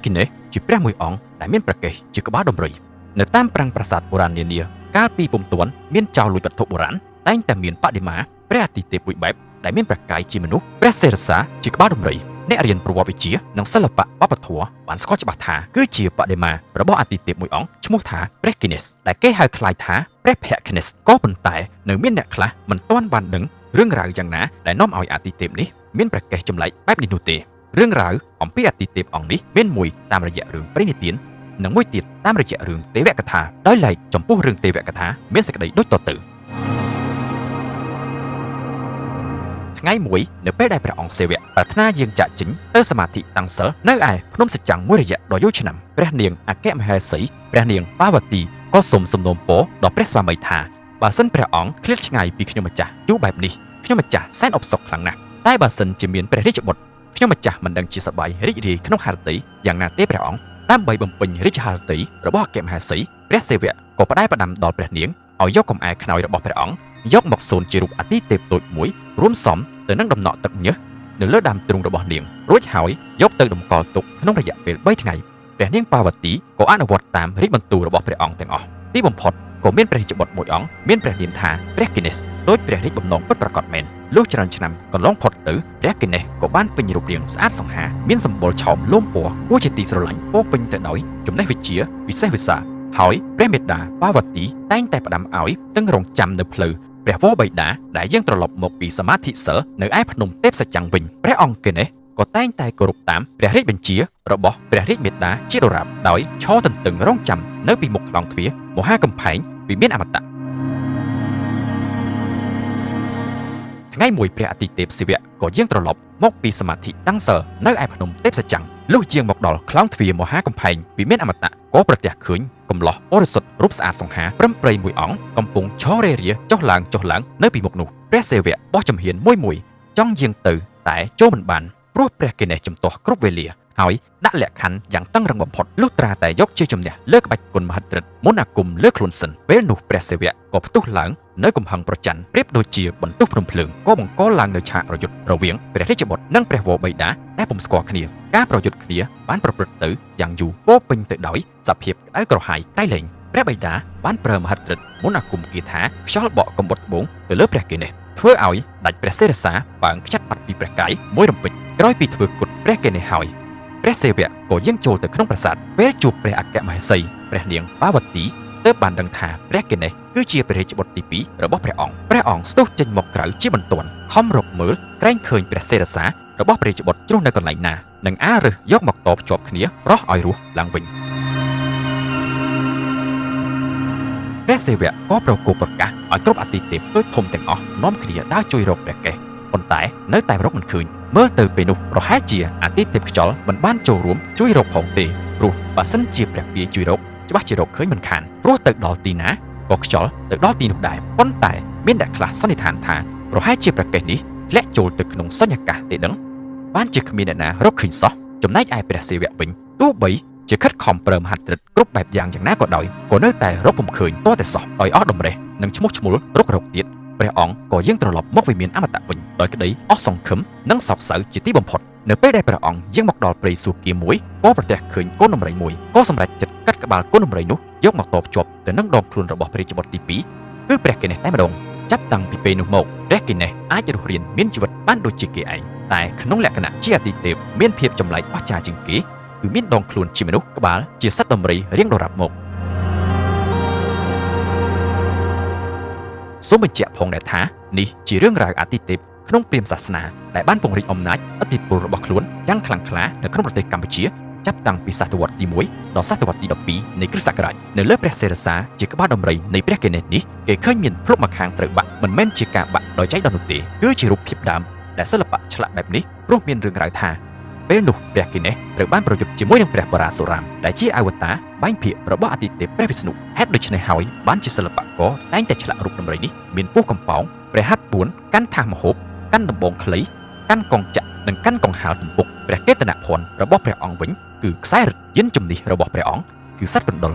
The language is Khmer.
គិនេសជាព្រះមួយអង្គដែលមានប្រកេសជាក្បាលដំរីនៅតាមប្រាង្គប្រាសាទបុរាណនានាកាលពីពុំទាន់មានចោរលួចវត្ថុបុរាណតែងតែមានបដិមាព្រះអាទិទេពមួយបែបដែលមានប្រកាយជាមនុស្សព្រះសេរសាជាក្បាលដំរីអ្នករៀនប្រវត្តិវិទ្យានិងសិល្បៈវប្បធម៌បានស្គាល់ច្បាស់ថាគឺជាបដិមារបស់អាទិទេពមួយអង្គឈ្មោះថាព្រះគិនេសដែលគេហៅក្លាយថាព្រះភគិនេសក៏ប៉ុន្តែនៅមានអ្នកខ្លះមិនទាន់បានដឹងរឿងរ៉ាវយ៉ាងណាដែលនាំឲ្យអាទិទេពនេះមានប្រកេសចម្លែកបែបនេះនោះទេរឿងរ៉ាវអំពីអាទិទេពអង្គនេះមានមួយតាមរយៈរឿងព្រេងនិទាននិងមួយទៀតតាមរយៈរឿងទេវកថាដោយឡែកចំពោះរឿងទេវកថាមានសេចក្តីដូចតទៅថ្ងៃមួយនៅពេលដែលព្រះអង្គសេវៈប្រាថ្នាយាងចាក់ចេញទៅសមាធិតាំងសិលនៅឯភ្នំសច្ចាំងមួយរយៈដ៏យូរឆ្នាំព្រះនាងអគ្គមហេសីព្រះនាងបាវទីក៏សូមសំណូមពរដល់ព្រះស្វាមីថាបើសិនព្រះអង្គឃ្លាតឆ្ងាយពីខ្ញុំម្ចាស់យូរបែបនេះខ្ញុំម្ចាស់សែនអបសុខខ្លាំងណាស់តែបើសិនជាមានព្រះរាជបុត្រខ្ញុំម្ចាស់មិនដឹងជាសប្បាយរីករាយក្នុងហារតីយ៉ាងណាទេព្រះអង្គដើម្បីបំពេញរាជហារតីរបស់អគ្គមហេសីព្រះសេវៈក៏ផ្ដែផ្ដាំដល់ព្រះនាងឲ្យយកកំអែខ្នើយរបស់ព្រះអង្គយកមកសូនជារូបអាទិទេពតូចមួយរួមសំទៅនឹងដំណក់ទឹកញើសនៅលើដើមទ្រូងរបស់នាងរួចហើយយកទៅតម្កល់ទុកក្នុងរយៈពេល3ថ្ងៃព្រះនាងបាវទីក៏អនុវត្តតាមរាជបន្ទូលរបស់ព្រះអង្គទាំងអស់ទីបំផុតក៏មានព្រះរាជបុត្រមួយអង្គមានព្រះនាមថាព្រះគិនេសដោយព្រះរាជបំណងពិតប្រាកដមែនលុះច្រើនឆ្នាំកន្លងផុតទៅព្រះគិនេសក៏បានពេញរូបរាងស្អាតសង្ហាមានសម្បុរឆោមលោមពណ៌គួរជាទីស្រឡាញ់ពោពេញទៅដោយចំណេះវិជ្ជាវិសេសវិសាលហើយព្រះមេដាបាវទីតែងតែផ្ដាំឲ្យទាំងរងចាំនៅផ្លូវព្រះវរបិតាដែលយើងត្រឡប់មកពីសមាធិសិលនៅឯភ្នំទេពសច្ចាំងវិញព្រះអង្គគិនេសក៏តែងតែគោរពតាមព្រះរាជបញ្ជារបស់ព្រះរាជមេដាជាដរាបដោយឈរទន្ទឹងរង់ចាំនៅពីមុខខ្លោងទ្វារមហាកំផែងវិមានអមតៈថ្ងៃមួយព្រះអាទិទេពសិវៈក៏យាងត្រឡប់មកពីសមាធិតាំងសិលនៅឯភ្នំទេពសច្ចាំងលុះយាងមកដល់ខ្លោងទ្វារមហាកំផែងវិមានអមតៈក៏ប្រទះឃើញកំឡោះបរិសុទ្ធរូបស្អាតសង្ហាព្រឹមព្រៃមួយអង្គកំពុងឈររេរាចុះឡើងនៅពីមុខនោះព្រះសេវៈបោះចំហៀនមួយចង់យាងទៅតែចូលមិនបានព្រោះព្រះគិនេសជំទាស់គ្រប់វេលាហើយដាក់លក្ខខណ្ឌយ៉ាងតឹងរឹងបំផុតលុះត្រាតែយកជាជំនះលើក្បាច់គុណមហិទ្ធិឫទ្ធិមុនអាគមលើខ្លួនសិនពេលនោះព្រះសេវៈក៏ផ្ទុះឡើងនៅកំហឹងប្រច័ណ្ឌប្រៀបដូចជាបន្ទុះព្រំភ្លើងក៏បង្កឡើងនៅឆាកប្រយុទ្ធរវាងព្រះរាជបុត្រនិងព្រះវរបិតាដែលពុំស្គាល់គ្នាការប្រយុទ្ធគ្នាបានប្រព្រឹត្តទៅយ៉ាងយូរពោពេញទៅដោយសភាពក្តៅក្រហាយក្រៃលែងព្រះបិតាបានប្រើមហិទ្ធិឫទ្ធិមុនអាគមគាថាខ្យល់បក់កំបុតត្បូងទៅលើព្រះគិនេសធ្វើឲ្យដាច់ព្រះសេរសាបាងខ្ចាត់បាត់ពីព្រះកាយមួយរំពេចក្រោយពីធ្វើគុតព្រះគិនេសហើយព្រះសេវៈក៏យាងចូលទៅក្នុងប្រាសាទពេលជួបព្រះអគ្គមហេសីព្រះនាងបាវទីទើបបានដឹងថាព្រះគិនេសគឺជាព្រះរាជបុត្រទី2របស់ព្រះអង្គស្ទុះចេញមកក្រៅជាបន្ទាន់ខំរកមើលក្រែងឃើញព្រះសេរសារបស់ព្រះរាជបុត្រជ្រុះនៅកន្លែងណានឹងអារឹសយកមកតបជាប់គ្នាប្រោះឲ្យរស់ឡើងវិញព្រះសេវៈក៏ប្រគល់ប្រកាសឲ្យគ្រប់អាទិទេពដូចធំទាំងអស់នាំគ្នាដើរជួយរកព្រះកេសប៉ុន្តែនៅតែរកមិនឃើញមើលទៅពេលនោះប្រហែលជាអាទិទេពខ្យល់មិនបានចូលរួមជួយរកផងទេព្រោះបើសិនជាព្រះពាយជួយរកច្បាស់ជារកឃើញមិនខានព្រោះទៅដល់ទីណាក៏ខ្យល់ទៅដល់ទីនោះដែរប៉ុន្តែមានអ្នកខ្លះសន្និដ្ឋានថាប្រហែលជាព្រះកេសនេះធ្លាក់ចូលទៅក្នុងសញ្ញកាសទេដឹងបានជាគ្មានអ្នកណារកឃើញសោះចំណែកឯព្រះសេវៈវិញទោះបីជាខិតខំប្រើមហិទ្ធិឫទ្ធិគ្រប់បែបយ៉ាងណាក៏ដោយក៏នៅតែរកពុំឃើញទាល់តែសោះដោយអស់តម្រេះនិងឈ្មោះឈ្មោលរករកទៀតព្រះអង្គក៏យាងត្រឡប់មកវិមានអមតៈវិញដោយក្តីអស់សង្ឃឹមនិងសោកសៅជាទីបំផុតនៅពេលដែលព្រះអង្គយាងមកដល់ព្រៃសួគ៌មួយក៏ប្រទះឃើញកូនដំរីមួយក៏សម្រេចចិត្តកាត់ក្បាលកូនដំរីនោះយកមកតបជាប់ទៅនឹងដងខ្លួនរបស់ព្រះរាជបុត្រទី2គឺព្រះគិនេសតែម្ដងចាប់តាំងពីពេលនោះមកព្រះគិនេសអាចរស់រានមានជីវិតបានដូចជាគេឯងតែក្នុងលក្ខណៈជាអាទិទេពមានភាពចម្លែកអស្ចារ្យជាងគេគឺមានដងខ្លួនជាមនុស្សក្បាលជាសត្វដំរីរៀងដរាបមកសូមបញ្ជាក់ផងដែរថានេះជារឿងរ៉ាវអាទិទេពក្នុងព្រាហ្មណ៍សាសនាដែលបានពង្រីកអំណាចឥទ្ធិពលរបស់ខ្លួនយ៉ាងខ្លាំងក្លានៅក្នុងប្រទេសកម្ពុជាចាប់តាំងពីសតវត្សទី1ដល់សតវត្សទី12នៃគ្រិស្តសករាជនៅលើព្រះសេរសាជាក្បាលដំរីនៃព្រះគិនេសនេះគេឃើញមានភ្លុកម្ខាងត្រូវបាក់មិនមែនជាការបាក់ដោយចៃដន្យនោះទេគឺជារូបភាពដើមដែលសិល្បៈឆ្លាក់បែបនេះព្រោះមានរឿងរ៉ាវថាពេលនោះព្រះគិនេសត្រូវបានប្រយុទ្ធជាមួយនឹងព្រះបរាសុរាមដែលជាអវតារបែងភាគរបស់អាទិទេពព្រះវិស្ណុហេតុដូច្នេះហើយបានជាសិល្បករតែងតែឆ្លាក់រូបដំរីនេះមានពោះកំប៉ោងព្រះហត្ថ4កាន់ថាសមហូបកាន់ដំបងខ្លីកាន់កងចក្រនិងកាន់កងហាលទំពុកព្រះកេតនភ័ណ្ឌរបស់ព្រះអង្គវិញគឺខ្សែរថយានជំនិះរបស់ព្រះអង្គគឺសត្វកណ្ដុរ